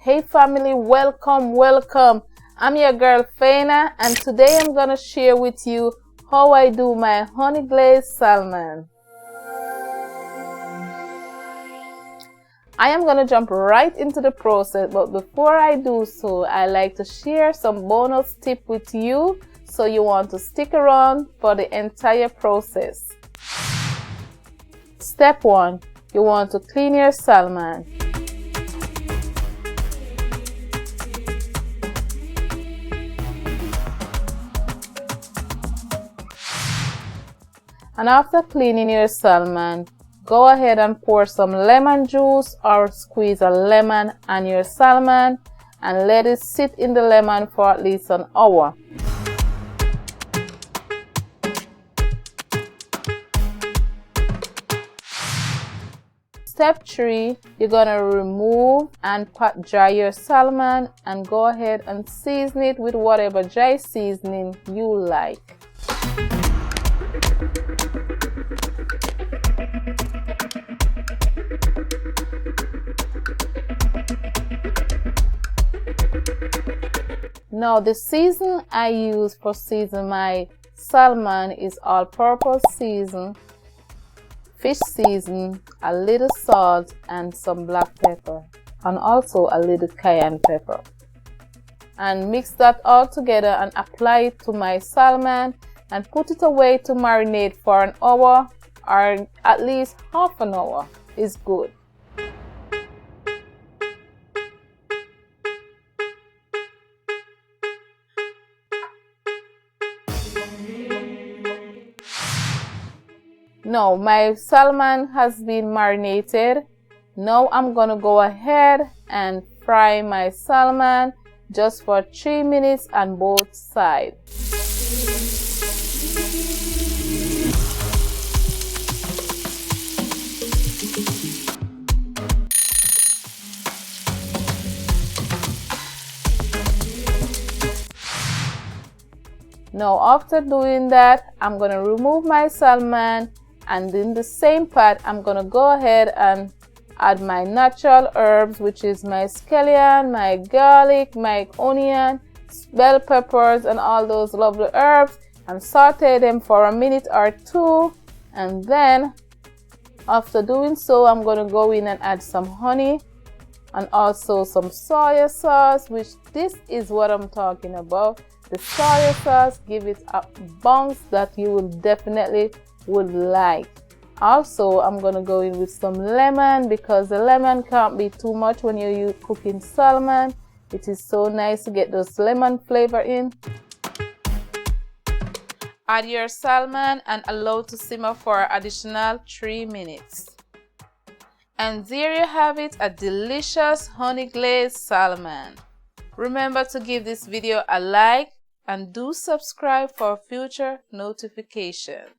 Hey family, welcome. I'm your girl Faina, and today I'm gonna share with you how I do my honey glazed salmon. I am gonna jump right into the process, but before I do so, I like to share some bonus tip with you, so you want to stick around for the entire process. Step 1. You want to clean your salmon. And after cleaning your salmon, go ahead and pour some lemon juice or squeeze a lemon on your salmon and let it sit in the lemon for at least an hour. Step 3, you're gonna remove and pat dry your salmon and go ahead and season it with whatever dry seasoning you like. Now the season I use for season my salmon is all-purpose season, fish season, a little salt and some black pepper, and also a little cayenne pepper. And mix that all together and apply it to my salmon and put it away to marinate for an hour or at least half an hour is good. Now my salmon has been marinated. Now I'm gonna go ahead and fry my salmon just for 3 minutes on both sides. Now after doing that, I'm gonna remove my salmon, and in the same pot I'm gonna go ahead and add my natural herbs, which is my scallion, my garlic, my onion, bell peppers, and all those lovely herbs, and saute them for a minute or two. And then after doing so, I'm gonna go in and add some honey and also some soy sauce, which this is what I'm talking about. The soy sauce give it a bounce that you will definitely would like. Also, I'm gonna go in with some lemon because the lemon can't be too much when you're cooking salmon. It is so nice to get those lemon flavor in. Add your salmon and allow to simmer for additional 3 minutes. And there you have it, a delicious honey glazed salmon. Remember to give this video a like and do subscribe for future notifications.